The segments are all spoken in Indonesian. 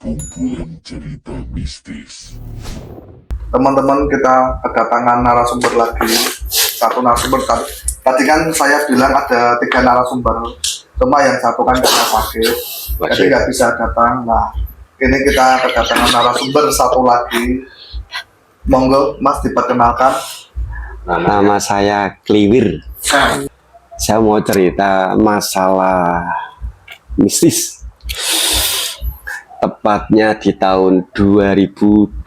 Kumpulan cerita mistis. Teman-teman, kita kedatangan narasumber lagi. Satu narasumber tadi kan saya bilang ada 3 narasumber, cuma yang satu kan karena sakit, jadi nggak bisa datang. Nah, ini kita kedatangan narasumber satu lagi. Monggo Mas diperkenalkan. Nama saya Kliwir. Saya mau cerita masalah mistis. Tepatnya di tahun 2022.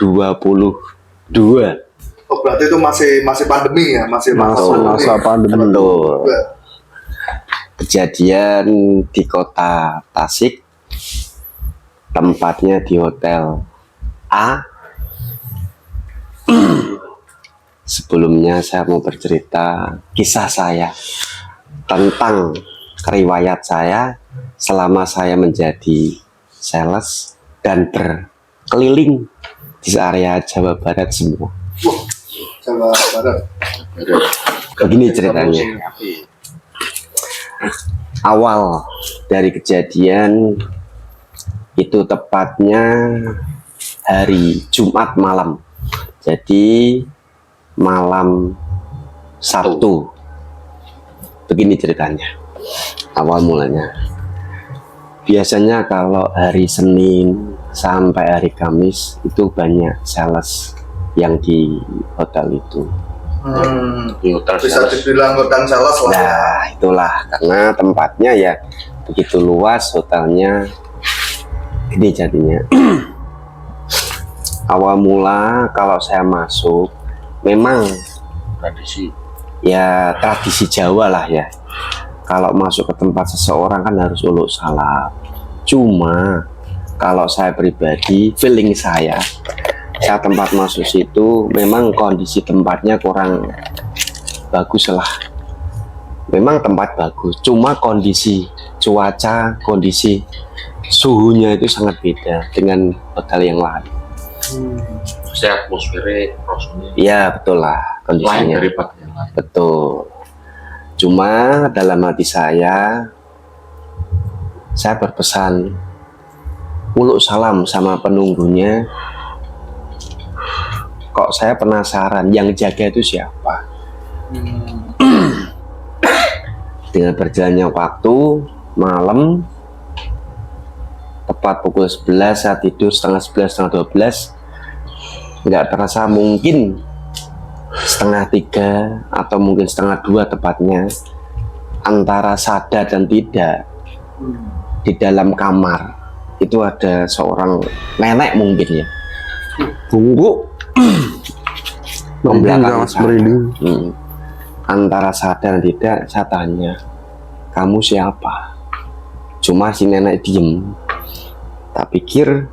Oh, berarti itu masih pandemi ya, masih Masa pandemi. Betul. Betul. Kejadian di kota Tasik. Tempatnya di Hotel A. Sebelumnya saya mau bercerita kisah saya tentang riwayat saya selama saya menjadi sales dan berkeliling di area Jawa Barat semua. Wah, Jawa Barat. Begini ceritanya. Awal dari kejadian itu tepatnya hari Jumat malam. Jadi malam Sabtu. Begini ceritanya. Awal mulanya. Biasanya kalau hari Senin sampai hari Kamis itu banyak sales yang di hotel itu. Bisa dibilang hotel sales lah. Nah, itulah karena tempatnya ya begitu luas hotelnya. Ini jadinya. Awal mula kalau saya masuk memang tradisi Jawa lah ya. Kalau masuk ke tempat seseorang kan harus uluk salam. Cuma kalau saya pribadi, feeling saya tempat masuk situ memang kondisi tempatnya kurang bagus lah. Memang tempat bagus, cuma kondisi cuaca, kondisi suhunya itu sangat beda dengan hotel yang lain. Saya atmosfernya rasanya Iya betul lah lain kondisinya. daripada yang lain. Betul. Cuma dalam hati saya berpesan uluk salam sama penunggunya. Kok saya penasaran yang jaga itu siapa? Dengan berjalannya waktu, malam tepat pukul 11 saya tidur setengah 11, setengah 12. Nggak terasa mungkin setengah 3 atau mungkin setengah 2 tepatnya, antara sadar dan tidak, di dalam kamar itu ada seorang nenek mungkin ya, bungkuk membelakang saya. Antara sadar dan tidak, saya tanya, kamu siapa? Cuma si nenek diem. Tak pikir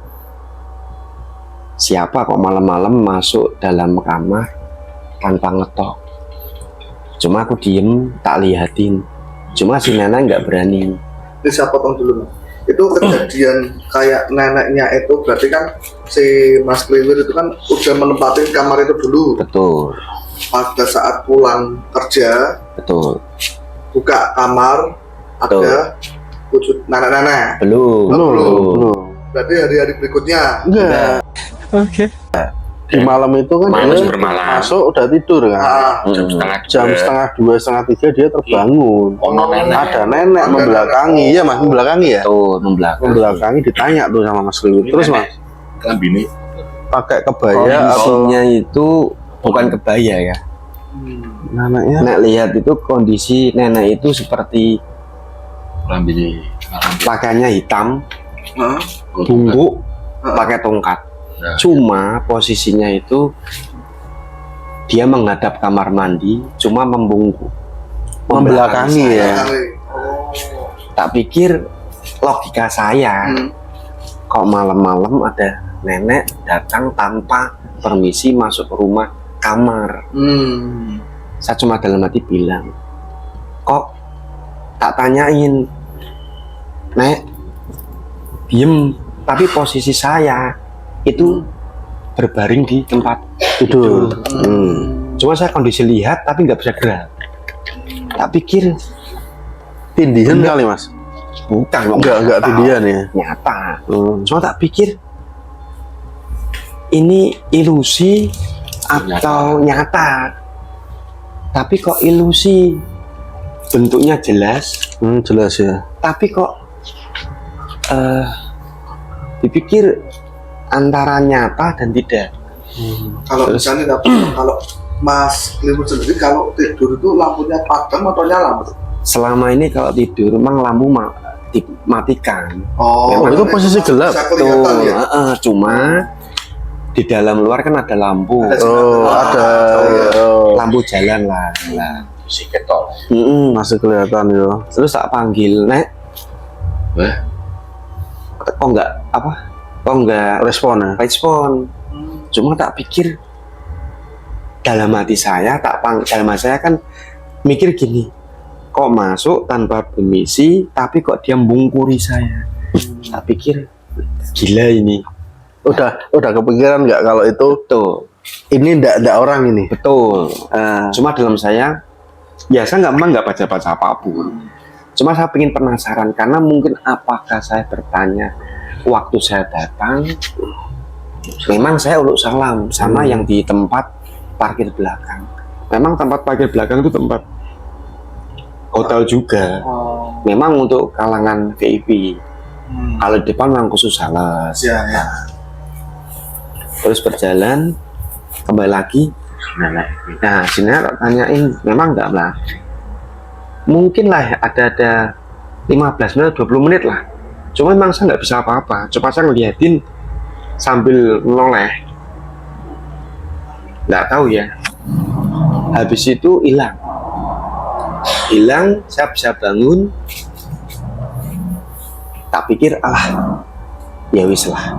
siapa kok malam-malam masuk dalam kamar tanpa ngetok. Cuma aku diem, tak lihatin. Cuma si nenek nggak berani. Ini saya potong dulu, Mas. Itu kejadian kayak neneknya itu berarti kan si Mas Kliwir itu kan udah menempati kamar itu dulu. Betul, Pada saat pulang kerja, betul. buka kamar, ada wujud nenek-nenek. Belum. Berarti hari-hari berikutnya. Enggak. Oke. Di malam itu kan Malam dia bermalam. masuk udah tidur kan. Jam setengah Jam 2, setengah 3 dia terbangun. Ono nenek. Ada nenek membelakangi, ya Mas, membelakangi ya. Tuh, membelakang. Membelakangi ditanya tuh sama Mas Kliwir. Terus Mas, kan bini pakai kebaya atau Kondisinya itu bukan kebaya ya. neneknya? Nek lihat itu kondisi nenek itu seperti bini pakainya hitam, Hah? bungkuk, pakai tongkat. Cuma posisinya itu dia menghadap kamar mandi, cuma membungkuk, Membelakangi saya. ya. Tak pikir logika saya, kok malam-malam ada nenek datang tanpa permisi masuk ke rumah kamar. Saya cuma dalam hati bilang, kok tak tanyain, Nek, diem, tapi posisi saya itu berbaring di tempat Tidur. Cuma saya kondisi lihat tapi nggak bisa gerak. Tak pikir Tindihan kali Mas. bukan, Enggak tindihan ya. nyata. Cuma tak pikir ini ilusi atau nyata. Tapi kok ilusi, bentuknya jelas, Jelas ya. tapi kok dipikir antara nyata dan tidak. Kalau misalnya kalau Mas Kliwur sendiri kalau tidur itu lampunya padam atau nyala, Mas? Selama ini kalau tidur memang lampu dimatikan. Oh, Memang itu posisi gelap. Bisa kelihatan ya. Cuma di dalam luar kan ada lampu. Ada. Lampu jalan lah. si ketol. Masih kelihatan ya. Terus tak panggil, Nek. Wah, Kok enggak apa? Kok enggak Respon ya. respon? Cuma tak pikir dalam hati saya, dalam hati saya kan mikir gini, kok masuk tanpa permisi, tapi kok dia membungkuri saya. Tak pikir gila ini. Udah kepikiran nggak kalau itu Betul, ini ndak orang ini. betul. Cuma dalam saya, ya saya nggak baca-baca apapun. Cuma saya ingin penasaran karena mungkin apakah saya bertanya waktu saya datang, memang saya uluk salam sama yang di tempat parkir belakang. Memang tempat parkir belakang itu tempat hotel juga. Memang untuk kalangan VIP. Kalau di depan memang khusus sales. Ya, ya. Terus berjalan kembali lagi. Nah, sini tak tanyain, memang enggak lah. Mungkin lah ada 15 menit, 20 menit lah. Cuma memang saya nggak bisa apa-apa. Coba saya ngeliatin sambil noleh. Nggak tahu ya. Habis itu hilang. Saya bisa bangun. Tak pikir, ya wis lah.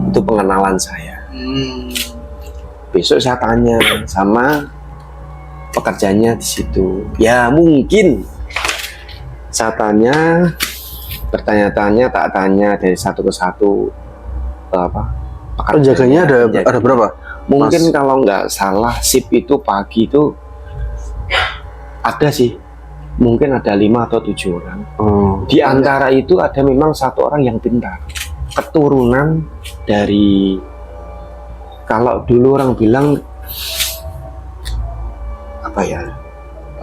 Itu pengenalan saya. Besok saya tanya sama pekerjaannya di situ. Ya mungkin saya tanya, bertanya-tanya, tak tanya dari satu ke satu Penjaganya ada berapa? Mungkin Mas? kalau nggak salah shift itu pagi itu ada sih, mungkin ada 5 atau 7 orang. Di antara itu ada memang satu orang yang pintar, keturunan dari, kalau dulu orang bilang apa ya,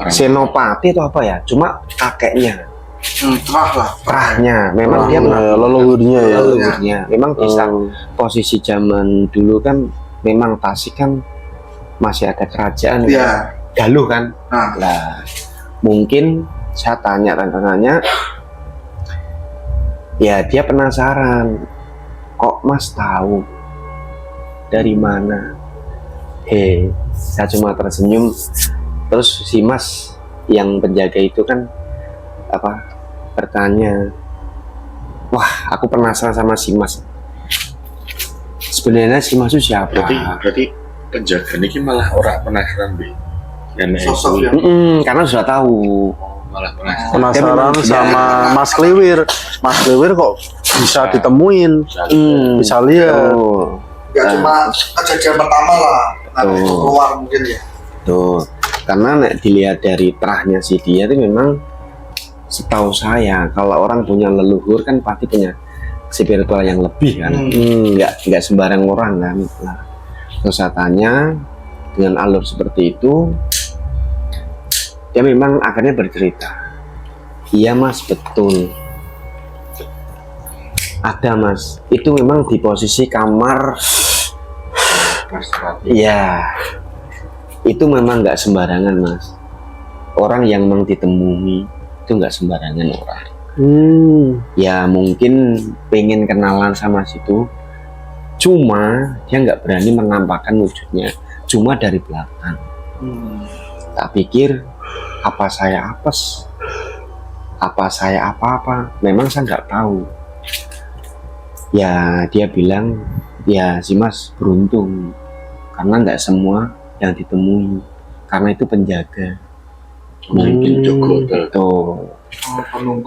senopati atau apa ya, cuma kakeknya, Terah lah. terahnya, memang dia leluhurnya ya. leluhurnya. Memang di saat posisi zaman dulu kan, memang Tasik kan masih ada kerajaan Iya. Galuh kan. Nah. Lah, mungkin saya tanya, ya dia penasaran, kok Mas tahu dari mana? Saya cuma tersenyum. Terus si Mas yang penjaga itu kan bertanya, wah aku penasaran sama si Mas. Sebenarnya si Mas itu siapa? berarti penjaga ini malah orang penasaran deh. Sosok ya. Karena sudah tahu. Malah penasaran. Penasaran Dia sama Mas Kliwir. Mas Kliwir kok bisa ditemuin, bisa lihat. Ya cuma kejadian pertama lah. Nanti Tuh. keluar mungkin ya. Tuh, karena nek dilihat dari terahnya si dia itu memang, setahu saya kalau orang punya leluhur kan pasti punya spiritual yang lebih kan. Nggak sembarang orang kan. Nah, terus saya tanya dengan alur seperti itu, dia memang akhirnya bercerita, iya Mas, betul ada Mas, itu memang di posisi kamar. Iya, itu memang nggak sembarangan Mas. Orang yang memang ditemui itu nggak sembarangan orang. Ya mungkin pengen kenalan sama situ, cuma dia nggak berani menampakkan wujudnya, cuma dari belakang. Tak pikir apa saya apes, apa saya apa-apa, memang saya nggak tahu. Ya dia bilang, ya si Mas beruntung karena nggak semua yang ditemui, karena itu penjaga. Mungkin Joko Tuh. Penunggu.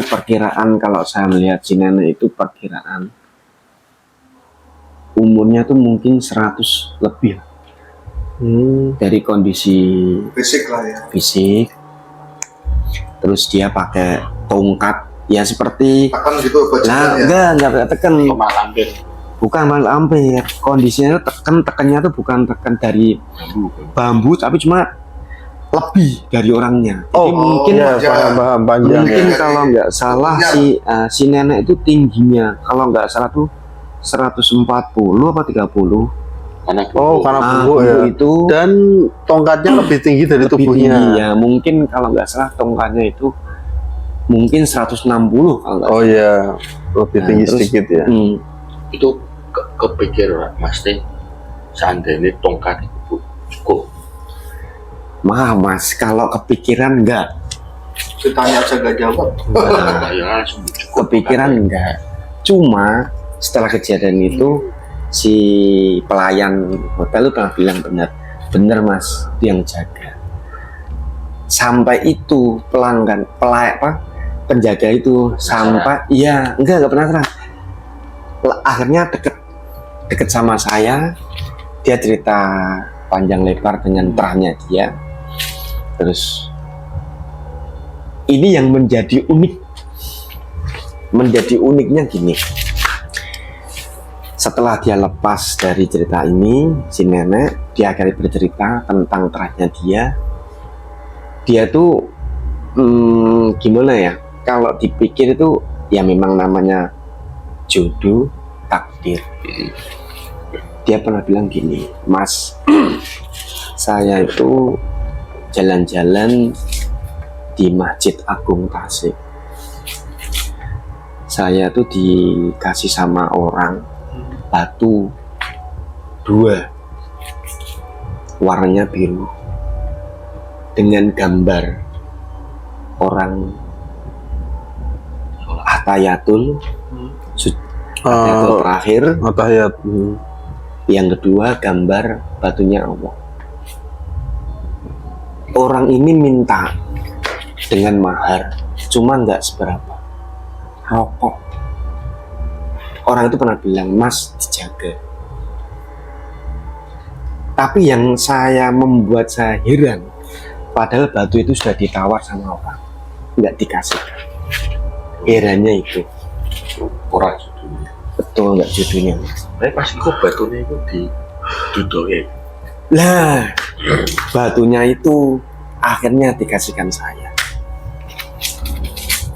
Perkiraan kalau saya melihat si nenek itu perkiraan umurnya tuh mungkin 100 lebih dari kondisi Fisik lah ya. fisik. Terus dia pakai tongkat ya seperti Akan gitu nah bajingan ya. enggak tekan. Lemah lampir. bukan lampir, kondisinya itu tekannya tuh bukan tekan dari bambu tapi cuma lebih dari orangnya. Jadi mungkin iya, paham panjang mungkin ya. kalau nggak salah si nenek itu tingginya kalau nggak salah tuh 140 apa 30. Karena Karena bumbu ya. Itu Dan tongkatnya lebih tinggi dari lebih tubuhnya. tinggi, ya mungkin kalau nggak salah tongkatnya itu mungkin 160 kalau nggak Oh iya, lebih tinggi terus, sedikit ya. itu kepikir Mas Teh, seandainya tongkat itu cukup. Mas kalau kepikiran enggak, Ditanya aja gak jawab. Ya langsung cukup. kepikiran enggak. Cuma setelah kejadian itu si pelayan hotel itu pernah bilang benar Mas, itu yang jaga. Sampai itu penjaga itu sampai iya enggak pernah serah. Akhirnya deket sama saya, dia cerita panjang lebar dengan terahnya dia. Terus ini yang menjadi uniknya gini. Setelah dia lepas dari cerita ini, si nenek dia akhirnya bercerita tentang terahnya dia tuh gimana ya, kalau dipikir itu ya memang namanya jodoh, takdir. Dia pernah bilang gini, Mas, saya itu jalan-jalan di Masjid Agung Tasik. Saya tuh dikasih sama orang batu 2 warnanya biru dengan gambar orang Atayatul terakhir. Atahiyat. Yang kedua gambar batunya Allah. Orang ini minta dengan mahar, cuma nggak seberapa, rokok. Orang itu pernah bilang, Mas dijaga. Tapi yang membuat saya heran, padahal batu itu sudah ditawar sama orang, nggak dikasih. Herannya itu. Orang judulnya. Betul nggak judulnya, Mas? Tapi pas itu batunya itu didudoke. Lah, batunya itu akhirnya dikasihkan saya.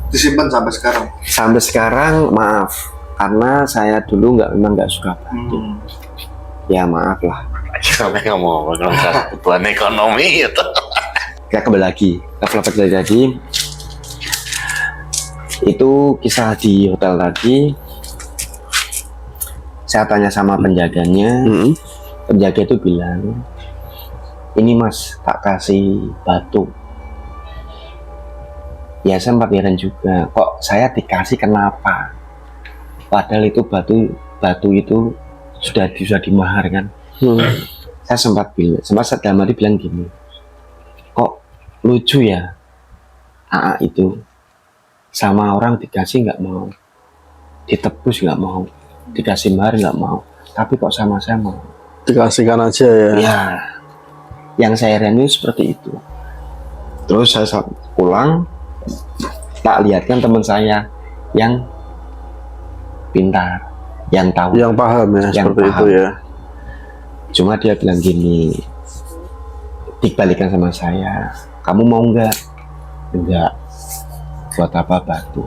Disimpan sampai sekarang. Sampai sekarang maaf, karena saya dulu memang nggak suka batu. Ya maaf lah. Sampai ngomong kebutuhan ekonomi itu. Kita kembali lagi ke flashback dari tadi. Itu kisah di hotel tadi. Saya tanya sama penjaganya. Penjaga itu bilang, ini Mas tak kasih batu. Ya saya sempat heran juga, kok saya dikasih kenapa? Padahal itu batu itu sudah dimahar kan. Saya sempat dalam hati bilang gini, kok lucu ya AA itu sama orang dikasih nggak mau, ditebus nggak mau, dikasih mahar nggak mau, tapi kok sama saya mau. Dikasihkan aja ya. Ya, yang saya heran itu seperti itu. Terus saya pulang, tak lihatkan teman saya yang pintar, yang tahu, Yang paham ya, yang seperti paham. itu ya. Cuma dia bilang gini, dibalikan sama saya, kamu mau nggak? Enggak. Buat apa batu?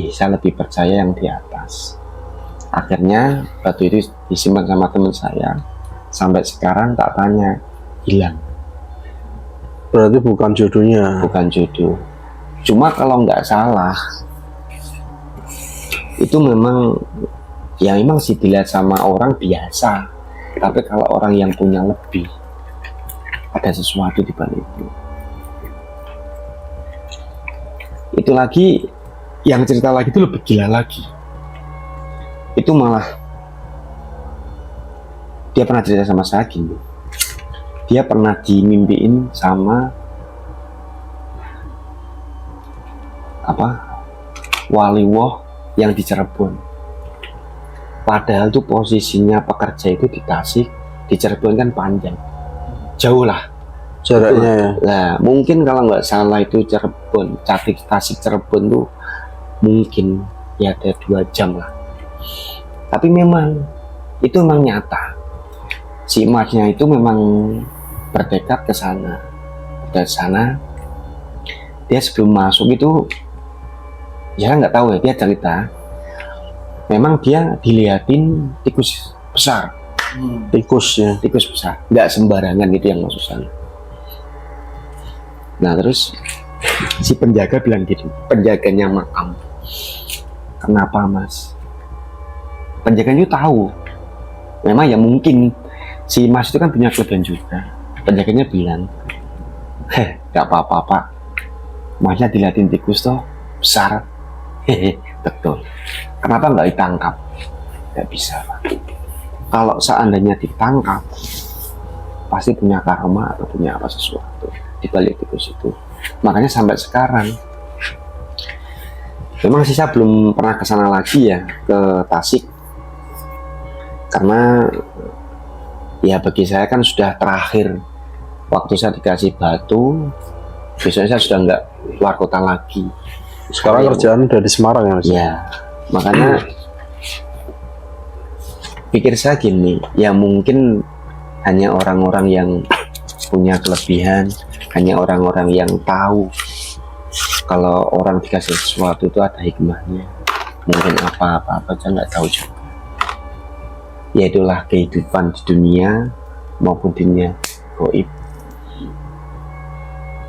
Saya lebih percaya yang di atas. Akhirnya batu itu disimpan sama teman saya. Sampai sekarang tak tanya, hilang. Berarti bukan jodohnya. Bukan jodoh. Cuma kalau nggak salah, itu memang sih dilihat sama orang biasa. Tapi kalau orang yang punya lebih, ada sesuatu di balik itu. Itu lagi, yang cerita lagi itu lebih gila lagi. Itu malah dia pernah cerita sama saya gini, dia pernah dimimpiin sama waliwoh yang di Cirebon. Padahal tuh posisinya pekerja itu di Tasik, di Cirebon kan panjang, jauh lah Jaraknya ya. Nah, mungkin kalau nggak salah itu Tasik Cirebon tuh mungkin ya ada 2 jam lah. Tapi memang itu memang nyata. Si emasnya itu memang bertekad ke sana. Dari sana dia sebelum masuk itu ya nggak tahu ya, dia cerita memang dia dilihatin tikus besar. Tikus ya. Tikus besar, nggak sembarangan gitu yang masuk sana. Nah terus si penjaga bilang gitu, penjaganya makam, kenapa mas? Penjaganya itu tahu, memang ya mungkin si mas itu kan punya kelebihan juga. Penjaganya bilang, nggak apa-apa pak, masnya dilihatin tikus toh besar. Hehe, betul. Kenapa nggak ditangkap? Nggak bisa pak. Kalau seandainya ditangkap, pasti punya karma atau punya apa sesuatu di balik tikus itu. Makanya sampai sekarang, memang sih saya belum pernah ke sana lagi ya, ke Tasik, karena ya bagi saya kan sudah terakhir waktu saya dikasih batu. Biasanya saya sudah nggak keluar kota lagi. Sekarang kerjaan udah di Semarang ya mas? Ya, makanya pikir saya gini, ya mungkin hanya orang-orang yang punya kelebihan, hanya orang-orang yang tahu kalau orang dikasih sesuatu itu ada hikmahnya. Mungkin apa-apa saya nggak tahu juga. Ya itulah kehidupan di dunia maupun dunia gaib.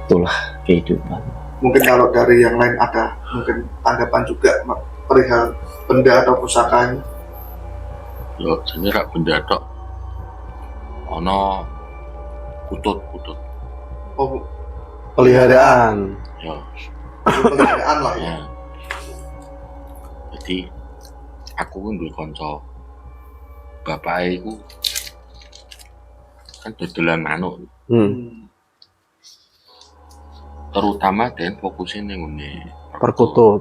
Itulah kehidupan. Mungkin kalau dari yang lain ada mungkin tanggapan juga perihal benda atau pusakanya. Yo, jadi rak benda tok. Ono kutut. Oh, Peliharaan. Yo, peliharaan lah ya. ya. Jadi aku kan duwe kanca. Bapake iku kan dodolan manuk. Terutama dan fokusin ning ngene Perkutut.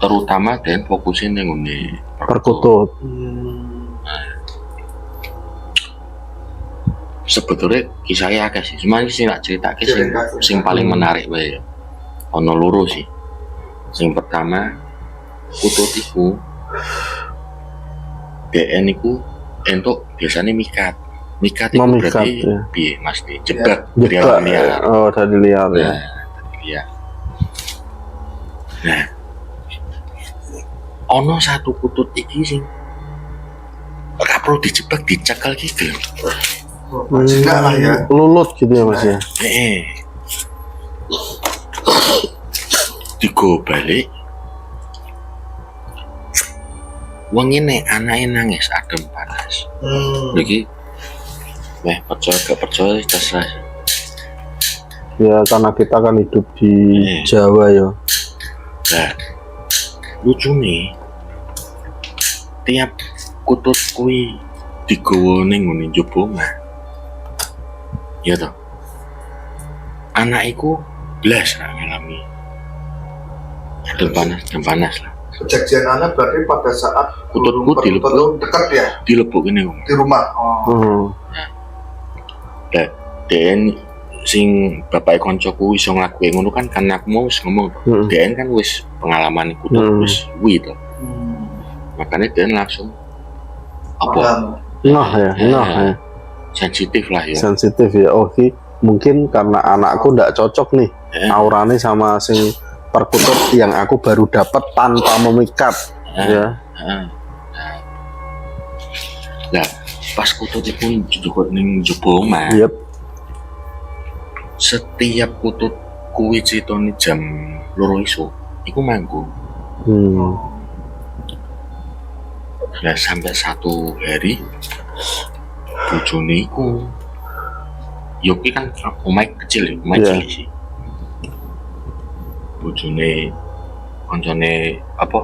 Terutama dan fokusin ning ngene Perkutut. Sebetulnya kisahnya akeh sih, cuma sih nak ceritake sing paling menarik wae. Ono loro sih. Sing pertama, kutut iku DN iku entuk biasanya mikat itu Memikat, berarti ya. piye mas nih jebak Jebak. liar. Oh dari liar ya. Nah, iya. Nah, ono satu kutut iki sing ora perlu dijebak, dicekal gitu. Tidak lah ya. Lulut gitu ya mas ya. Digo balik. Wong ini anaknya nangis adem panas. Lagi, percaya gak percaya terserah. Ya karena kita kan hidup di Iya. Jawa ya. Nah, lucu nih, tiap kutut kui digowo ning ngene njaba omah. Ya toh. Anak iku blas ra ngalami. Adem panas lah. Kejadian anak berarti pada saat Kututku perkutut itu dekat ya Dilebok ini om. di rumah. Oh. Nah, DN sing bapak koncoku iso nglakuin ngono kan karena aku mau wis ngomong. DN kan wis pengalaman kutut wis kuwi to. Makanya DN langsung apa? Nah ya. Sensitif lah ya. Sensitif ya. Oke. Mungkin karena anakku ndak cocok nih aurane sama sing perkutut yang aku baru dapat tanpa memikat. Ya. Nah, pas kutut itu juga ning jaba omah. Yep. Setiap kutut kuwi critane jam 2 esuk iku manggung. Nah, sampai satu hari bojone iku Yoki kan omah kecil ya, omah cilik sih. Bojone koncone apa?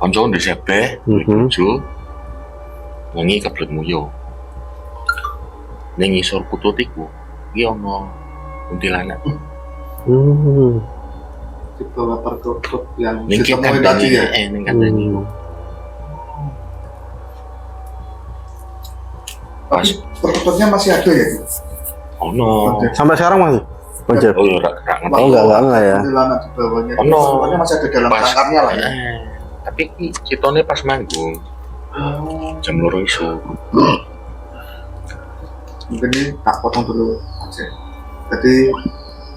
Konco ndesebe bojo wengi kebelet muyo. Ning isor kutut iku iki ana kuntilanak. Di bawah perkutut yang Ning ditemui kandang tadi ya. ning kandang iku. Pas Perkututnya masih ada ya? ono Sampai sekarang masih Oh, jadi- Oh, ora ngerti. Oh, enggak ya. Kuntilanak di bawahnya. Oh, no. Semuanya masih ada dalam Pas. tangkarnya lah ya. Tapi ki citone pas manggung jam 2 isu. Mungkin ini tak potong dulu aja. Jadi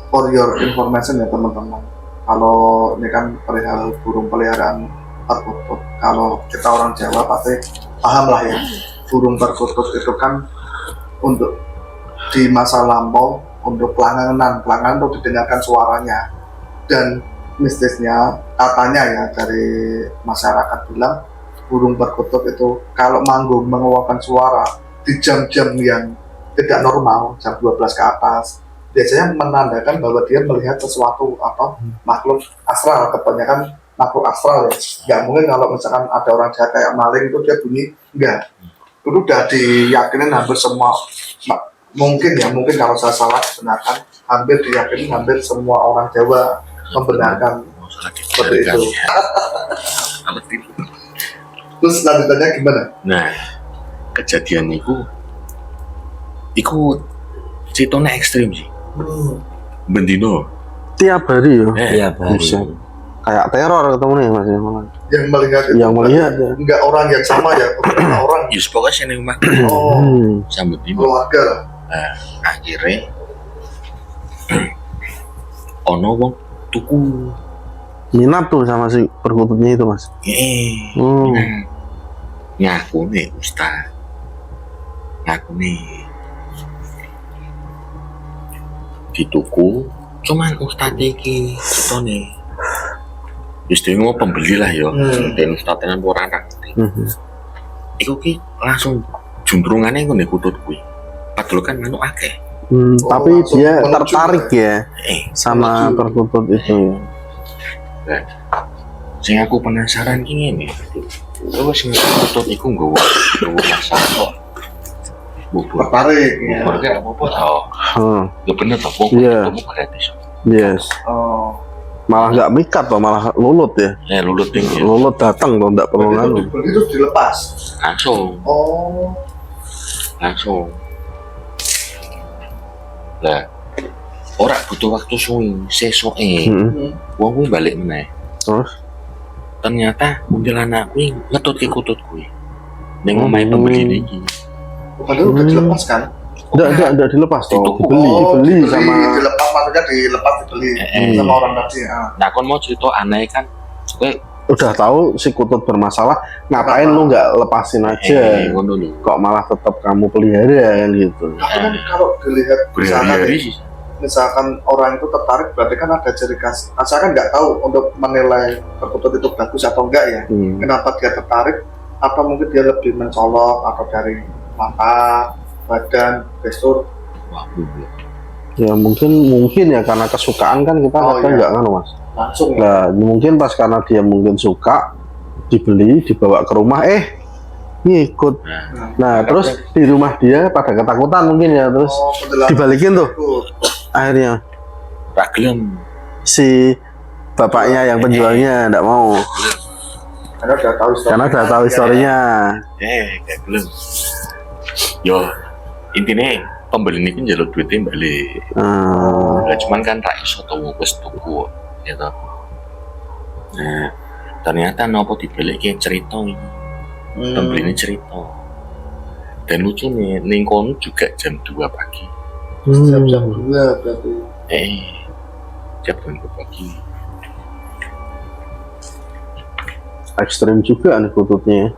for your information ya teman-teman, kalau ini kan perihal burung peliharaan perkutut, kalau kita orang Jawa pasti paham lah ya, burung perkutut itu kan untuk di masa lampau untuk pelanganan untuk didengarkan suaranya, dan mistisnya katanya ya dari masyarakat bilang burung perkutut itu kalau manggung mengeluarkan suara di jam-jam yang tidak normal, jam 12 ke atas, biasanya menandakan bahwa dia melihat sesuatu atau makhluk astral. Kebanyakan makhluk astral ya, nggak mungkin kalau misalkan ada orang jahat kayak maling itu dia bunyi, enggak. Itu udah diyakinin hampir semua, mungkin kalau saya salah benarkan, hampir diyakini hampir semua orang Jawa membenarkan seperti itu. Terus lanjutannya gimana? Nah, kejadian iku citone ekstrim sih. Bendino. Tiap hari ya. Iya, Buset. baru. Kayak teror ketemu nih Mas. Malah. Yang melihat itu Yang melihat ya. enggak orang yang sama ya, beberapa orang. Yus pokoknya sini rumah Oh, sambut dino. keluarga lah. Nah, akhirnya ono wong tuku. Minat tuh sama si perkututnya itu Mas. Hmm. Ngaku nih Ustaz. Ngaku nih dituku, cuman Ustaz iki citone. Wis dhewe mau pembeli lah ya. Dan Ustaz tenan ora ngerti. Iku ki langsung jumbrungane ngene kutut kuwi. Padahal kan manuk akeh. Tapi langsung dia menuju tertarik ya sama menuju. perkutut itu ya. Nah, sing aku penasaran ki ngene. Terus sing kutut iku nggawa masalah kok. Bubur. Tertarik ya. Bubur kayak apa tau? Ya bener toh, wong Iya. ketemu gratis. Yes. Oh, Malah nggak mikat loh, malah lulut ya. Lulut tinggi. Lulut datang loh, nggak perlu itu nganu. dibeli terus dilepas. Langsung. Oh, Lah, ora butuh waktu suwi, sesoke wong kuwi balik meneh. Terus? Ternyata kuntilanak kuwi ngetutke kutut kuwi. Ning Oh. omahe pembeli iki. padahal udah dilepas kan? Nggak dilepas toh, Dituku. dibeli sama. dilepas, maksudnya dilepas dibeli sama orang tadi. Nah, kon mau cerita aneh kan, kowe Udah tahu si kutut bermasalah, ngapain lu nggak lepasin aja? ngono lho. Kok malah tetap kamu pelihara kan gitu? Tapi kan kalau dilihat Berhari-hari sih. misalkan orang itu tertarik, berarti kan ada ciri khas. Saya kan nggak tahu untuk menilai perkutut itu bagus atau enggak ya. Kenapa dia tertarik? Atau mungkin dia lebih mencolok atau dari mata, badan, gestur. Wah, Ya mungkin ya karena kesukaan kan kita Oh, kadang iya. nggak nganu Mas. Langsung ya. Nah mungkin pas karena dia mungkin suka dibeli dibawa ke rumah ngikut. Nah terus di rumah dia pada ketakutan mungkin ya terus Kuntilanak dibalikin tuh itu. akhirnya ra gelem. si bapaknya yang penjualnya nggak mau Karena udah tahu historinya. karena udah tahu historinya. Gak gelem. Yo, intine pembeli ini kan jalur duitnya balik. Nah, cuman kan tak iso tau wis tuku ya toh. Nah, ternyata nopo dibalikin cerita ini. Pembeli ini cerita. Dan lucu nih, ning kono juga jam 2 pagi. Jam-jam 2 berarti. Jam 2 pagi. Ekstrim juga nih kututnya.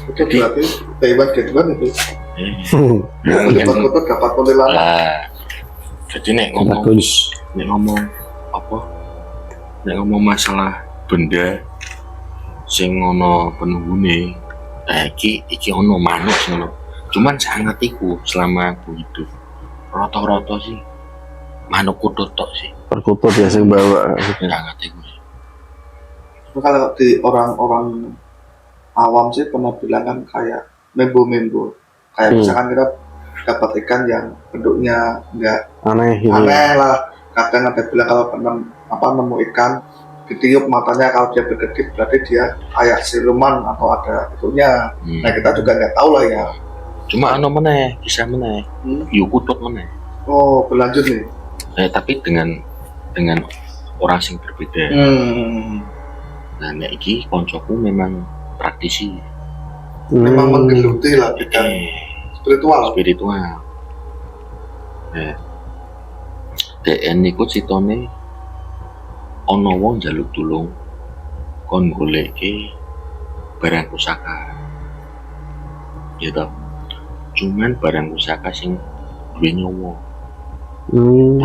Itu berarti Taiwan G1 itu. Perkutut dapat kuntilanak. Lah, jadi nek ngomong apa? Nek ngomong masalah benda sing ono penunggune, iki ono manuk sing ono. Cuman sangat iku selama aku hidup. Rata-rata sih manuk kutut tok sih. Perkutut ya sing bawa. Sangat iku. Kalau di orang-orang awam sih pernah bilang kan kayak membo-membo. Kayak misalkan kita dapat ikan yang bentuknya enggak Aneh gitu. aneh lah. Kadang ada bilang kalau nemu ikan ditiup matanya, kalau dia berkedip berarti dia kayak siluman atau ada itunya. Nah kita juga nggak tahu lah ya. Cuma ano meneh, bisa meneh. Yuk kutut meneh. Oh berlanjut nih. Tapi dengan orang sing berbeda. Nah, nek iki koncoku memang praktisi. Memang menggeluti lah bidang spiritual. Nah, DN niku citone ana wong njaluk tulung kon goleke barang pusaka. Gitu. Cuman barang pusaka sing duwe nyawa.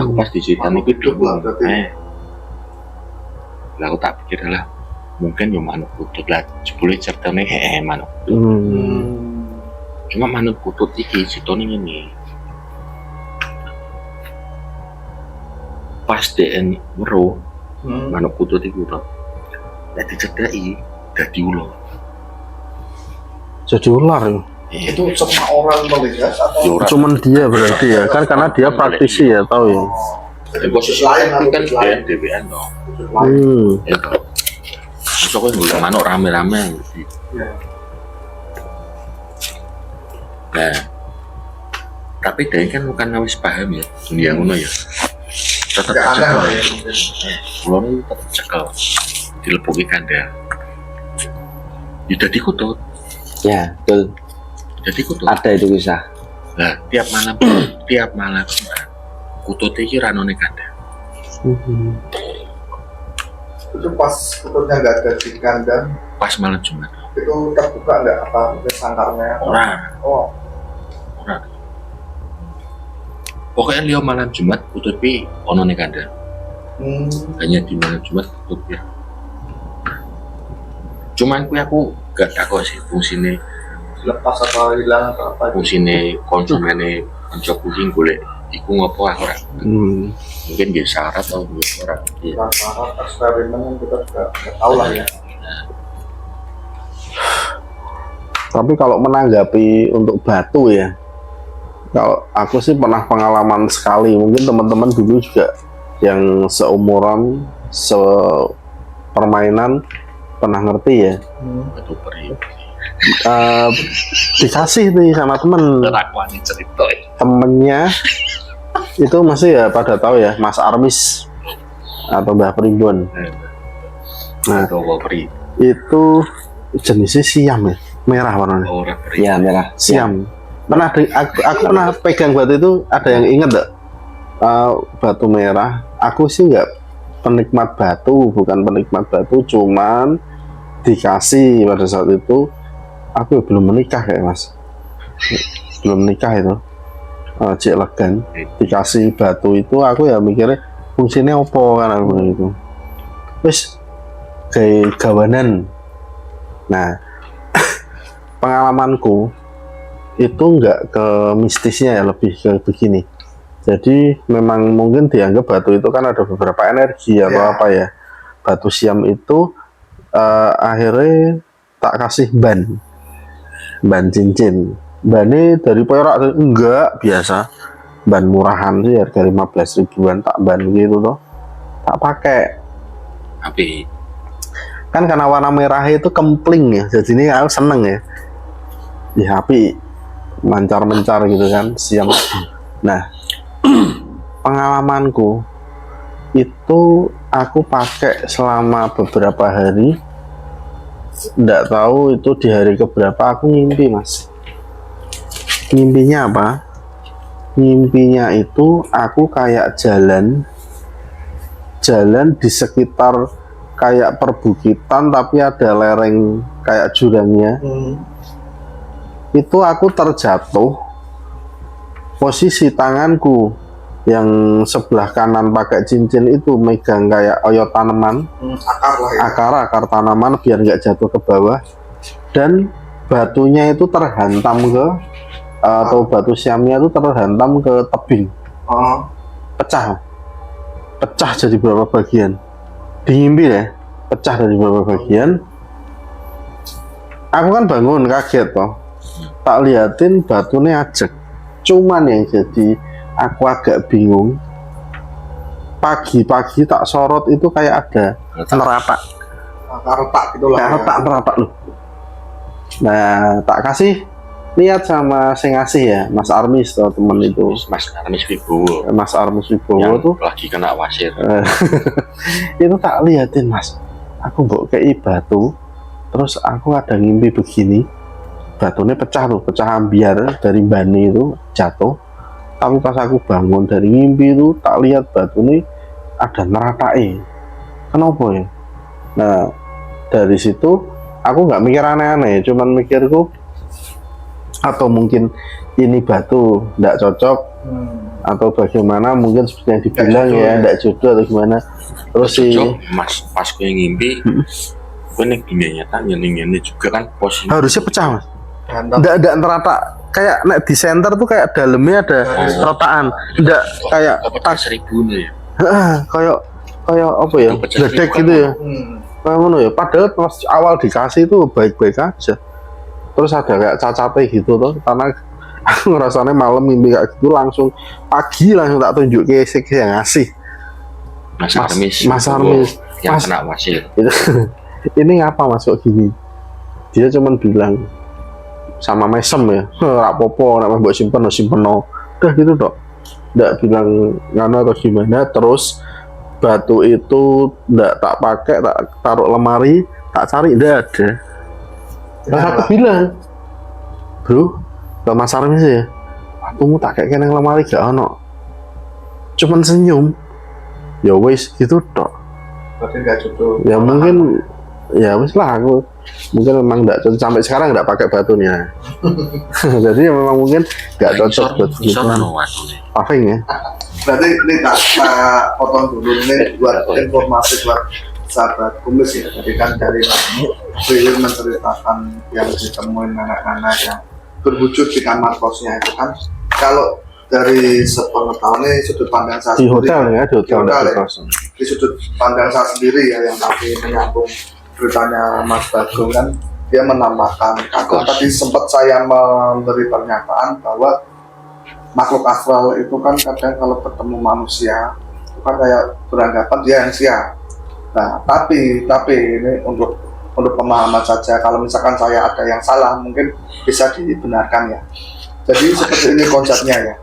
Aku pas diceritani iku dulu. Lah aku tak pikir lah mungkin yo manuk kutut lah jebule ceritane manuk. Cuma manuk kutut iki citone ngene. Pas DN weruh manuk kutut iku to. Nek dicedhaki dadi ular. Jadi ular ya. Itu semua orang melihat atau Cuman dia berarti ya kan karena dia praktisi ya tahu ya. Jadi posisi lain kan DWN dong. Ya toh. Masuk kan manuk rame-rame gitu. Nah, tapi dia kan bukan wis paham ya dunia ngono ya. Tetap cekel. Kulon tetap cekel. Dilepuki kandang. Ya dadi kutut. Ya, betul. Jadi kutut. Ada itu kisah. Nah, tiap malam kutut iki ranone kandang. itu pas kututnya nggak ada di kandang Pas malam Jumat. itu terbuka nggak apa mungkin sangkarnya? Ora. Pokoknya lihat malam Jumat kutut pi ono ning kandang. Hanya di malam Jumat kutut ya. Cuman aku gak takut sih fungsine Lepas atau hilang atau apa? fungsine konsumennya koncoku sing golek iku ngopo ora. Mungkin nggih syarat atau nggih ora. Iya. Syarat eksperimen yang kita nggak tahu lah ya. Tapi kalau menanggapi untuk batu ya, kalau aku sih pernah pengalaman sekali, mungkin teman-teman dulu juga yang seumuran, sepermainan pernah ngerti ya. Batu peri. Dikasih nih sama temen, Rakwani cerita. temennya itu masih ya pada tahu ya, Mas Armis atau Mbah Primbon. Nah, Batu peri. itu jenisnya siam ya, merah warnanya. Ora peri. Ya, merah. Siam. Pernah aku pernah pegang batu itu, ada yang inget gak? Batu merah. Aku sih nggak penikmat batu, bukan penikmat batu, cuman dikasih pada saat itu. Aku belum menikah kayak Mas, belum menikah itu. Cek legan dikasih batu itu, aku ya mikirnya fungsinya apa kan aku gitu. Terus kayak gawanan. Nah, pengalamanku itu nggak ke mistisnya ya, lebih ke begini. Jadi memang mungkin dianggap batu itu kan ada beberapa energi atau apa ya. Batu siam itu akhirnya tak kasih ban cincin. Bannya dari perak enggak biasa, ban murahan sih harga 15 ribuan, tak ban gitu tuh, tak pakai. Tapi Kan karena warna merah itu kempling ya, jadi ini aku seneng ya. Ya api mancar-mencar gitu kan siam. Nah, pengalamanku itu aku pakai selama beberapa hari. Nggak tahu itu di hari keberapa aku ngimpi Mas. Ngimpinya apa? Ngimpinya itu aku kayak jalan di sekitar kayak perbukitan tapi ada lereng kayak jurangnya. Itu aku terjatuh, posisi tanganku yang sebelah kanan pakai cincin itu megang kayak oyot tanaman, Akar lah ya. akar tanaman biar nggak jatuh ke bawah, dan batunya itu terhantam ke atau batu siamnya itu terhantam ke tebing, pecah jadi beberapa bagian. Ngimpi ya, pecah dari beberapa bagian. Aku kan bangun kaget toh, tak liatin batunya ajek. Cuman yang jadi aku agak bingung, pagi-pagi tak sorot itu kayak ada neratak, Akar retak gitu lah. kayak Ya. retak loh. Nah, tak kasih niat sama sing ngasih ya, Mas Armis atau temen itu. Mas Armis Wibowo Mas Armis Wibowo yang tuh lagi kena wasir. itu tak liatin Mas, aku mbok kei batu, terus aku ada ngimpi begini, batunya pecah tuh, pecah ambiar dari bani itu jatuh. Tapi pas aku bangun dari ngimpi itu tak lihat batunya ada neratai. Kenapa ya? Nah dari situ aku nggak mikir aneh-aneh, cuman mikirku atau mungkin ini batu nggak cocok atau bagaimana, mungkin seperti yang dibilang Nggak ya jodoh, nggak jodoh atau gimana. Terus si Cocok, Mas pas gue ngimpi, gue nih dunia nyata ini juga kan posisi. harusnya pecah Mas, Ganteng. nggak terata, kayak nek di center tuh kayak dalamnya ada ratakan, nggak kayak Pecah 1000 nih. kayak apa ya, Yang pecah gledek itu gitu ya. Hmm. Kayak ngono ya, padahal pas awal dikasih itu baik-baik aja. Terus ada kayak cacatnya gitu tuh, karena aku ngerasanya malam mimpi kayak gitu, langsung pagi langsung tak tunjuk ke yang ngasih. Mas Mas- Armis Mas Wibowo Armis. yang Mas- kena wasir. Itu, ini ngapa masuk gini? Dia cuman bilang sama mesem ya, rapopo, nama buat simpen no, udah gitu dok. Nggak bilang ngano atau gimana. Terus batu itu nggak tak pakai, tak taruh lemari, tak cari nggak ada. Terus aku bilang, bro, ke Mas Armis ya, batumu tak kayak nang lemari gak ono, cuman senyum. Ya wis gitu dok. Berarti nggak jodoh. Ya mungkin ya wis lah, aku mungkin memang nggak cocok, sampai sekarang nggak pakai batunya. Jadi ya memang mungkin nggak cocok buat Isor gitu. no waktu nih. Paving ya. Berarti ini tak potong dulu ini buat informasi buat sahabat kumis ya. Jadi kan dari Prilly menceritakan yang ditemuin anak-anak yang berwujud di kamar kosnya itu kan, kalau dari sepengetahuan ini sudut pandang saya Di sendiri, hotel ya, di hotel Di hotel nggak di ya. kos. di sudut pandang saya sendiri ya, yang tadi menyambung beritanya Mas Bagong kan, dia menambahkan, aku tadi sempat saya memberi pernyataan bahwa makhluk astral itu kan kadang kalau bertemu manusia itu kan kayak beranggapan dia yang siap. Nah tapi ini untuk pemahaman saja, kalau misalkan saya ada yang salah mungkin bisa dibenarkan ya. Jadi seperti ini konsepnya ya.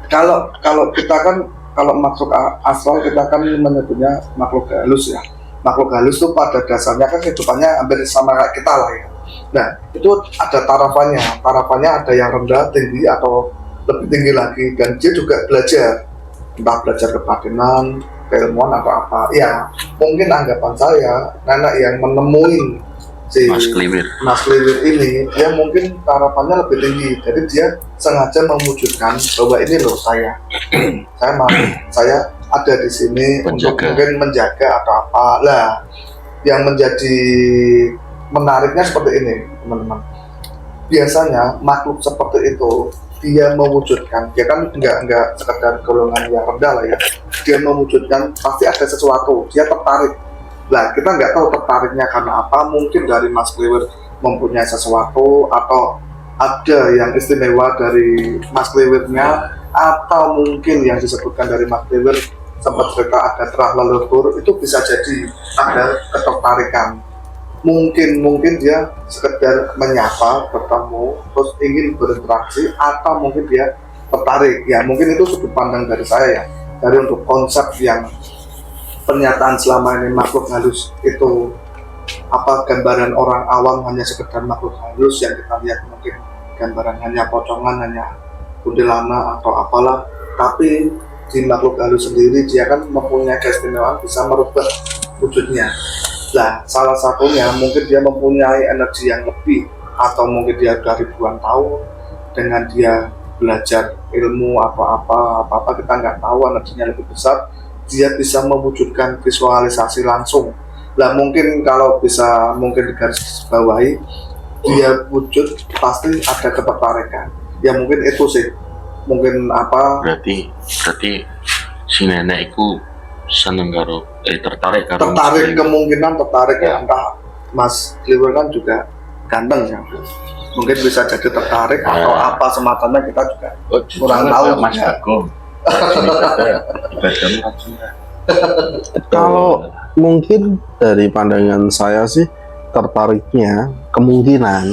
Kalau kita kan, kalau makhluk astral kita kan menyebutnya makhluk halus ya. Makhluk halus itu pada dasarnya kan kehidupannya hampir sama kayak kita lah ya. Nah itu ada tarafannya ada yang rendah, tinggi, atau lebih tinggi lagi, dan dia juga belajar, entah belajar kebatinan, keilmuan atau apa. Ya mungkin anggapan saya, nenek yang menemui si Mas Kliwir. Mas Kliwir ini, dia mungkin harapannya lebih tinggi, jadi dia sengaja mewujudkan bahwa ini loh saya ada di sini untuk Menjaga. mungkin menjaga atau apa lah. Yang menjadi menariknya seperti ini teman-teman, biasanya makhluk seperti itu dia mewujudkan, dia kan nggak sekedar golongan yang rendah lah ya, dia mewujudkan pasti ada sesuatu, dia tertarik. Nah kita nggak tahu tertariknya karena apa, mungkin dari Mas Kliwir mempunyai sesuatu, atau ada yang istimewa dari Mas Kliwirnya, atau mungkin yang disebutkan dari Mas Kliwir sempat cerita ada terah leluhur, itu bisa jadi ada ketertarikan. Mungkin dia sekedar menyapa, bertemu, terus ingin berinteraksi, atau mungkin dia tertarik. Ya mungkin itu sudut pandang dari saya ya, dari untuk konsep yang pernyataan selama ini makhluk halus itu apa, gambaran orang awam hanya sekedar makhluk halus yang kita lihat mungkin gambaran hanya pocongan, hanya kuntilanak atau apalah. Tapi di makhluk halus sendiri dia kan mempunyai keistimewaan bisa merubah wujudnya. Nah salah satunya mungkin dia mempunyai energi yang lebih, atau mungkin dia sudah ribuan tahun dengan dia belajar ilmu atau apa kita nggak tahu, energinya lebih besar, dia bisa mewujudkan visualisasi langsung. Lah mungkin kalau bisa mungkin digarisbawahi, dia wujud pasti ada ketertarikan. Ya mungkin itu sih, mungkin apa, Berarti si nenek itu seneng karo tertarik karo Mas tertarik, Kliwir. kemungkinan tertarik ya. Entah Mas Kliwir kan juga ganteng ya, mungkin bisa jadi tertarik atau apa semacamnya, kita juga Oh, kurang justru tahu Mas juga. Bagong. Rajin ibadah, ibadahmu rajin. Kalau mungkin dari pandangan saya sih, tertariknya kemungkinan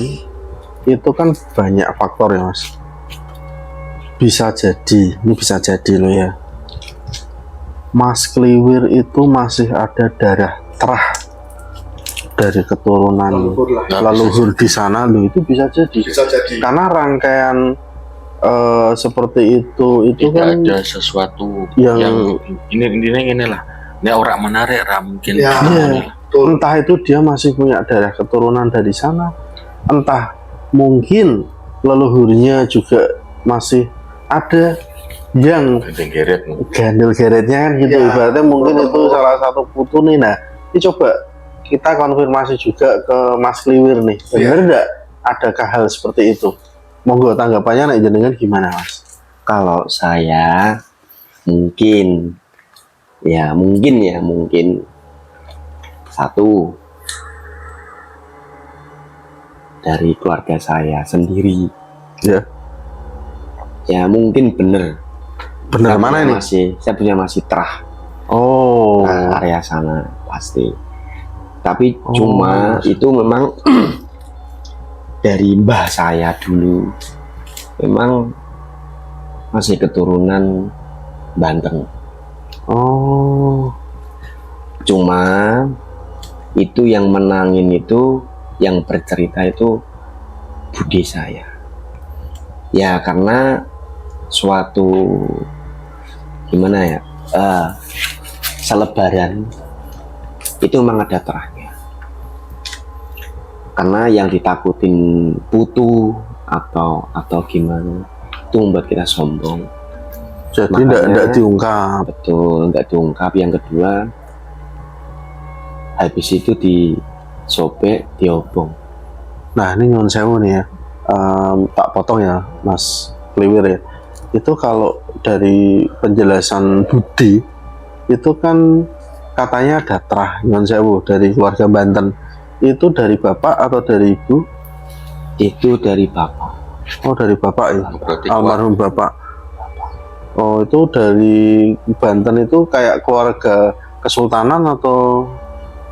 itu kan banyak faktor ya Mas. Bisa jadi, ini bisa jadi loh ya, Mas Kliwir itu masih ada darah terah dari keturunan leluhur di sana loh, itu bisa jadi. Bisa jadi. Karena rangkaian seperti itu Tidak kan ada sesuatu yang- yang ini lah. Nek ora menarik ra mungkin. Ya. Iya. Entah itu dia masih punya darah keturunan dari sana, entah mungkin leluhurnya juga masih ada yang Geret. gandel-geretnya kan gitu. Ya, Ibaratnya mungkin itu betul. salah satu putu nih. Nah, ini coba kita konfirmasi juga ke Mas Kliwir nih, benar enggak adakah hal seperti itu? Monggo tanggapannya nek jenengan gimana Mas? Kalau saya mungkin satu dari keluarga saya sendiri Ya, mungkin bener. benar mana ini? Saya punya masih terah Oh, area sana pasti. Tapi Oh. cuma itu memang dari mbah saya dulu memang masih keturunan Banten. oh, Cuma itu yang menangin itu, yang bercerita itu bude saya. Ya karena suatu gimana ya, selebaran itu memang ada terahnya. Karena yang ditakutin putu atau gimana itu membuat kita sombong. jadi Makanya- enggak diungkap. Betul, nggak diungkap. Yang kedua, habis itu disobek, diobong. Nah ini nyuwun sewu nih ya, tak potong ya Mas Kliwir ya. Itu kalau dari penjelasan Budi itu kan katanya ada terah nyuwun sewu dari keluarga Banten. Itu dari bapak atau dari ibu? Itu dari bapak. Oh dari bapak ya, Berarti almarhum bapak. Oh itu dari Banten itu kayak keluarga kesultanan atau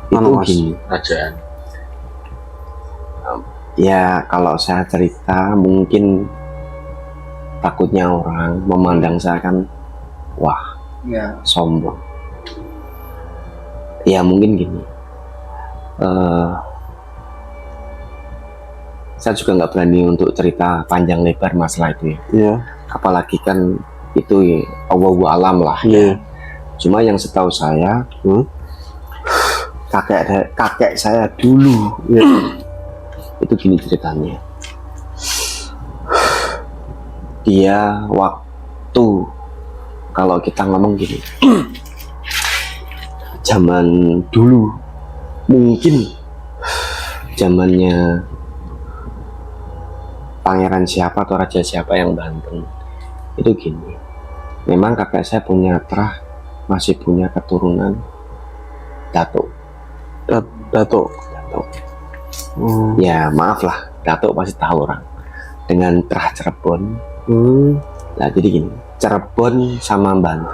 Itu Mas? gini, kerajaan. ya kalau saya cerita mungkin takutnya orang memandang saya kan, wah Ya. sombong. Ya mungkin gini, saya juga nggak berani untuk cerita panjang lebar masalah itu ya. Iya, Apalagi kan itu ya, Allahu alam lah. iya. Cuma yang setahu saya, Hmm? kakek saya dulu Iya. itu gini ceritanya. Dia waktu, kalau kita ngomong gini, zaman dulu mungkin zamannya pangeran siapa atau raja siapa yang Banten itu gini, memang kakek saya punya terah, masih punya keturunan datuk. Datuk. Hmm. Ya maaf lah, datuk pasti tahu orang dengan terah Cirebon. Hmm. Nah jadi gini, Cirebon sama Banten,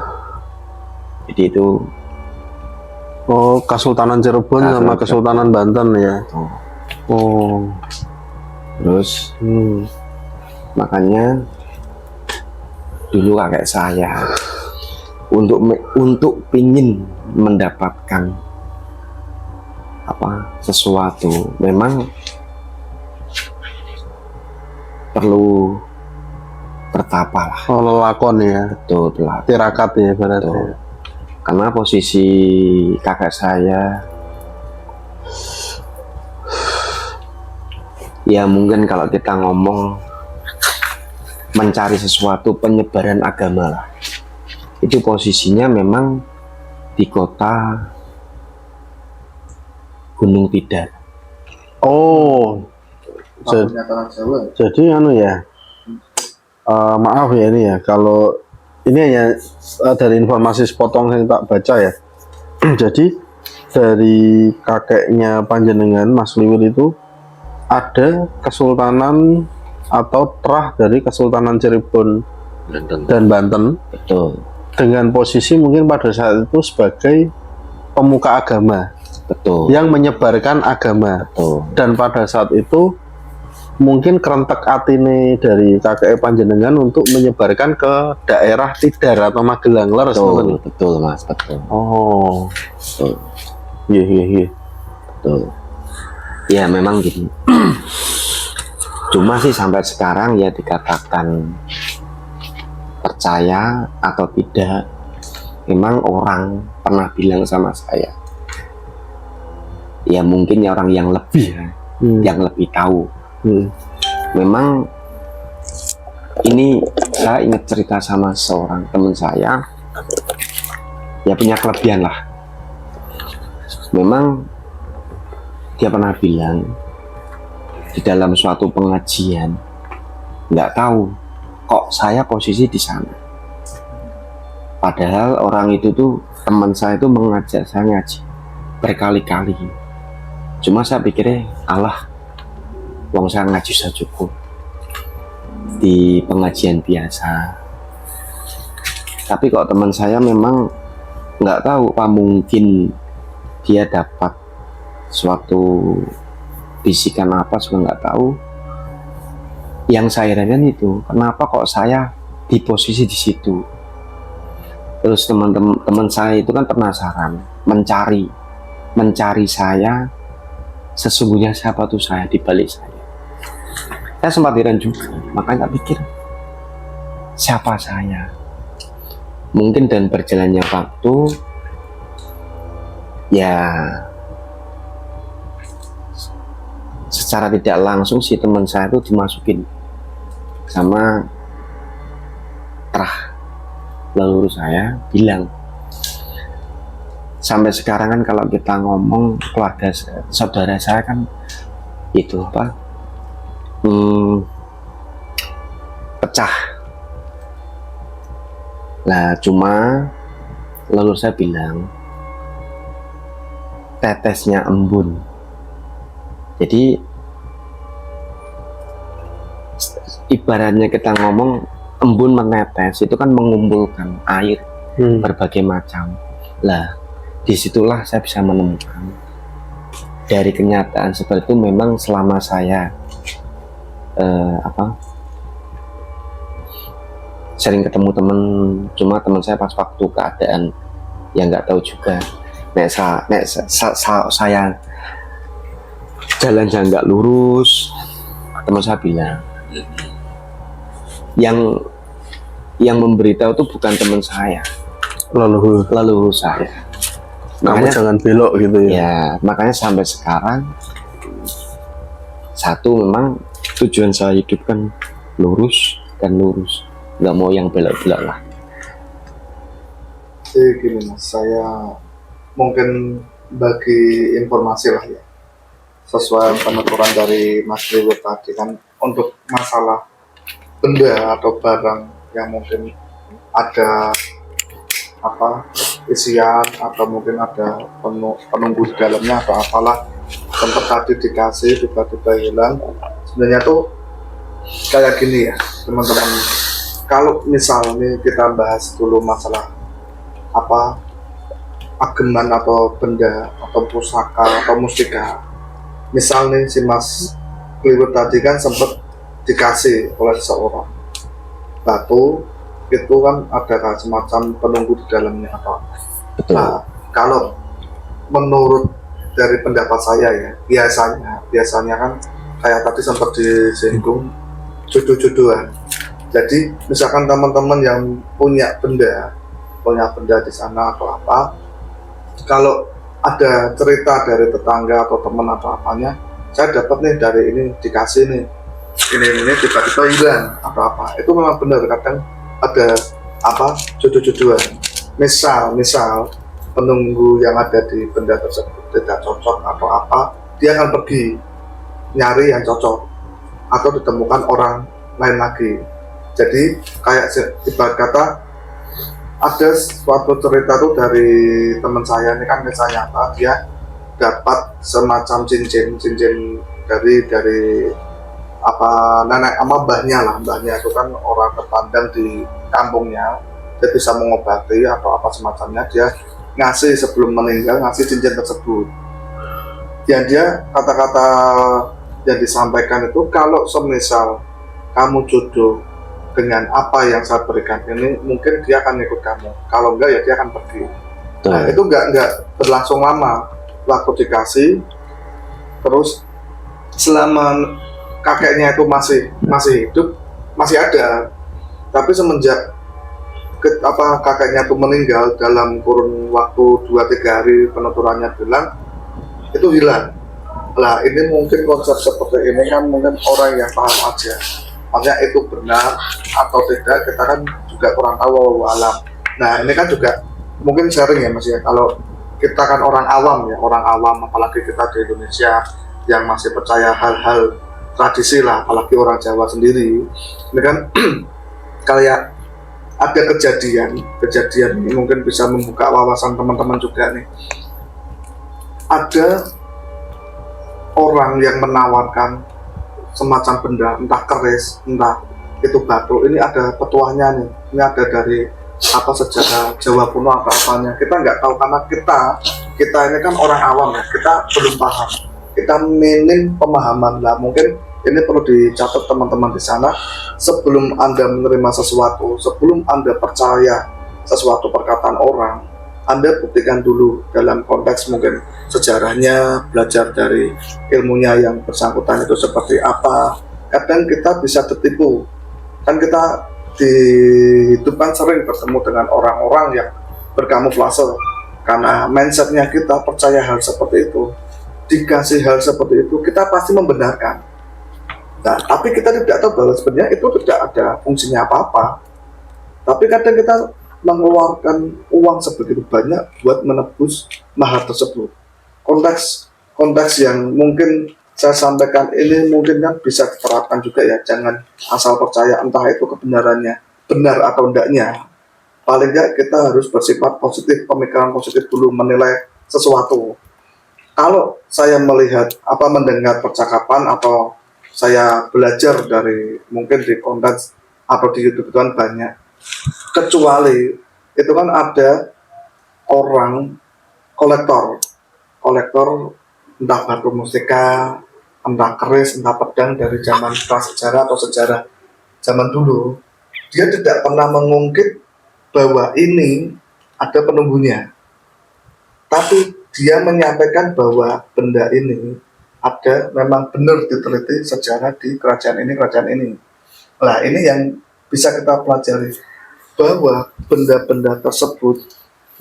jadi itu Oh, Kesultanan Cirebon sama Kesultanan Banten ya. oh. Oh. Terus Hmm. makanya dulu kakek saya untuk pingin mendapatkan sesuatu memang perlu bertapa lah. Oh, lelakon ya. Betul, belakang. Tirakat ya berarti. Betul. Karena posisi kakek saya ya mungkin kalau kita ngomong mencari sesuatu penyebaran agama lah, itu posisinya memang di kota Gunung Tidar. Oh. Jadi, Satunya tanah Jawa. jadi anu ya. Maaf ya ini ya, kalau ini hanya dari informasi sepotong yang tak baca ya. Jadi dari kakeknya panjenengan Mas Kliwir itu ada kesultanan atau terah dari Kesultanan Cirebon Banten. dan Banten Betul, dengan posisi mungkin pada saat itu sebagai pemuka agama betul, yang menyebarkan agama, betul. dan pada saat itu mungkin kerentek atine dari kakek panjenengan untuk menyebarkan ke daerah Tidar atau Magelang leres Betul, betul Mas, betul. oh Betul. iya Betul. Ya memang gini. Cuma sih sampai sekarang ya dikatakan percaya atau tidak, memang orang pernah bilang sama saya, ya mungkin ya orang yang lebih yang lebih tahu. Memang ini saya ingat cerita sama seorang teman saya, ya punya kelebihan lah. Memang dia pernah bilang di dalam suatu pengajian, nggak tahu kok saya posisi di sana. Padahal orang itu tuh, teman saya itu mengajak saya ngaji berkali-kali. Cuma saya pikirnya, Allah, wong saya ngaji sudah cukup di pengajian biasa. Tapi kok teman saya memang nggak tahu apa mungkin dia dapat suatu bisikan apa juga nggak tahu. Yang saya herankan itu kenapa kok saya di posisi di situ. Terus teman saya itu kan penasaran, mencari saya, sesungguhnya siapa tuh saya di balik saya. Saya sempat heran juga, makanya pikir siapa saya. Mungkin dan berjalannya waktu, ya secara tidak langsung si teman saya itu dimasukin sama terah. Lalu saya bilang, sampai sekarang kan kalau kita ngomong keluarga saudara saya kan itu apa, pecah. Lah cuma lalu saya bilang tetesnya embun. Jadi ibaratnya kita ngomong embun menetes itu kan mengumpulkan air berbagai macam. Lah disitulah saya bisa menemukan dari kenyataan seperti itu. Memang selama saya sering ketemu teman, cuma teman saya pas waktu keadaan yang nggak tahu juga. Saya jalan-jalan nggak lurus, teman saya bilang yang memberitahu itu bukan teman saya, leluhur saya. Makanya jangan belok gitu ya. Ya makanya sampai sekarang satu, memang tujuan saya hidup kan lurus dan lurus, nggak mau yang belok-belok lah. Jadi gini Mas, saya mungkin bagi informasi lah ya, sesuai penuturan dari Mas Riwo tadi kan, untuk masalah benda atau barang yang mungkin ada isian atau mungkin ada penunggu di dalamnya atau apalah, tempat tadi dikasih tiba-tiba hilang. Sebenarnya tuh kayak gini ya teman-teman, kalau misalnya kita bahas dulu masalah ageman atau benda atau pusaka atau mustika. Misalnya si Mas Kliwet tadi kan sempat dikasih oleh seseorang batu, itu kan ada semacam penunggu di dalamnya apa. Nah, kalau menurut dari pendapat saya ya, biasanya kan kayak tadi sempat disinggung jodoh-jodohan. Jadi misalkan teman-teman yang punya benda di sana atau apa, kalau ada cerita dari tetangga atau teman atau apanya, saya dapat nih dari ini, dikasih nih ini tiba-tiba hilang atau apa, itu memang benar kadang ada jodoh-jodohan. Misal penunggu yang ada di benda tersebut tidak cocok atau apa, dia akan pergi nyari yang cocok atau ditemukan orang lain lagi. Jadi kayak ibarat kata ada suatu cerita tuh dari teman saya ini kan, misalnya dia dapat semacam cincin dari nenek sama mbahnya itu kan orang terpandang di kampungnya, dia bisa mengobati atau apa semacamnya, dia ngasih sebelum meninggal, ngasih cincin tersebut. Dia kata-kata yang disampaikan itu kalau semisal kamu jodoh dengan apa yang saya berikan ini, mungkin dia akan ikut kamu. Kalau enggak ya dia akan pergi. Nah, itu enggak berlangsung lama. Waktu dikasih, terus selama kakeknya itu masih hidup, masih ada. Tapi semenjak kakeknya itu meninggal dalam kurun waktu 2-3 hari penuturannya bilang, itu hilang. Lah ini mungkin konsep seperti ini kan mungkin orang yang paham aja. Maksudnya itu benar atau tidak kita kan juga kurang tahu alam. Nah ini kan juga mungkin sharing ya Mas ya, kalau kita kan orang awam ya, orang awam apalagi kita di Indonesia yang masih percaya hal-hal tradisi lah, apalagi orang Jawa sendiri. Ini kan kayak ada kejadian ini mungkin bisa membuka wawasan teman-teman juga nih. Ada orang yang menawarkan semacam benda, entah keris, entah itu batu. Ini ada petuahnya nih. Ini ada dari apa sejarah Jawa kuno atau apanya. Kita nggak tahu karena kita ini kan orang awam ya. Kita belum paham. Kita minim pemahaman lah. Mungkin ini perlu dicatat teman-teman di sana. Sebelum Anda menerima sesuatu, sebelum Anda percaya sesuatu perkataan orang, Anda buktikan dulu dalam konteks mungkin sejarahnya, belajar dari ilmunya yang bersangkutan itu seperti apa. Kadang kita bisa tertipu. Kan kita di hidup kan sering bertemu dengan orang-orang yang berkamuflase. Karena mindsetnya kita percaya hal seperti itu. Dikasih hal seperti itu, kita pasti membenarkan. Nah, tapi kita tidak tahu bahwa sebenarnya itu tidak ada fungsinya apa-apa. Tapi kadang kita mengeluarkan uang sebegitu banyak buat menebus mahar tersebut. Konteks yang mungkin saya sampaikan ini mungkin kan bisa diterapkan juga ya. Jangan asal percaya entah itu kebenarannya benar atau enggaknya. Paling enggak kita harus bersifat positif, pemikiran positif dulu menilai sesuatu. Kalau saya melihat mendengar percakapan atau saya belajar dari mungkin di konteks atau di YouTube kan banyak, kecuali itu kan ada orang kolektor entah batu mustika, entah keris, entah pedang dari zaman prasejarah atau sejarah zaman dulu. Dia tidak pernah mengungkit bahwa ini ada penunggunya, tapi dia menyampaikan bahwa benda ini ada memang benar diteliti sejarah di kerajaan ini. Nah ini yang bisa kita pelajari, bahwa benda-benda tersebut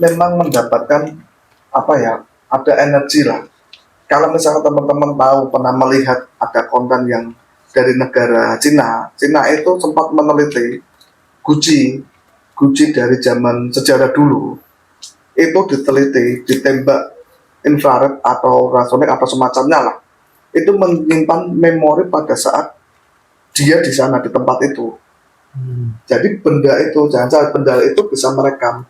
memang mendapatkan ada energi lah. Kalau misalnya teman-teman tahu pernah melihat ada konten yang dari negara Cina itu sempat meneliti guci dari zaman sejarah dulu itu diteliti, ditembak infrared atau ultrasonic atau semacamnya lah, itu menyimpan memori pada saat dia di sana di tempat itu. Jadi benda itu, jangan benda itu bisa merekam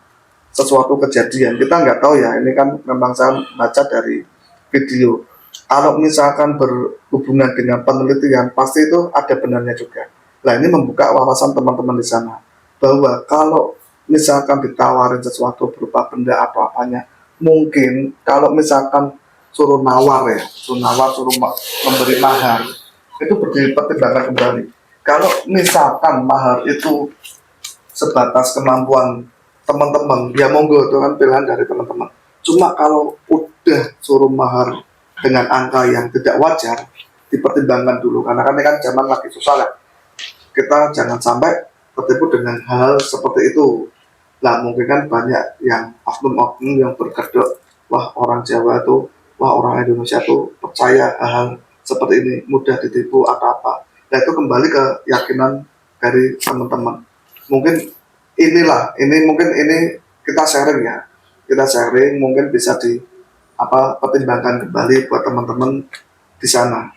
sesuatu kejadian. Kita nggak tahu ya, ini kan memang saya baca dari video. Kalau misalkan berhubungan dengan penelitian, pasti itu ada benarnya juga. Nah ini membuka wawasan teman-teman di sana, bahwa kalau misalkan ditawarin sesuatu berupa benda atau apanya, mungkin kalau misalkan suruh memberi mahar, itu dipertimbangkan kembali. Kalau misalkan mahar itu sebatas kemampuan teman-teman, ya monggo, itu kan pilihan dari teman-teman. Cuma kalau udah suruh mahar dengan angka yang tidak wajar, dipertimbangkan dulu, karena kan ini kan zaman lagi susah ya. Kita jangan sampai tertipu dengan hal seperti itu. Nah mungkin kan banyak yang oknum-oknum yang berkedok, wah orang Jawa itu, wah orang Indonesia tuh percaya hal seperti ini, mudah ditipu atau apa. Nah itu kembali ke keyakinan dari teman-teman. Mungkin ini kita sharing ya, mungkin bisa pertimbangkan kembali buat teman-teman di sana.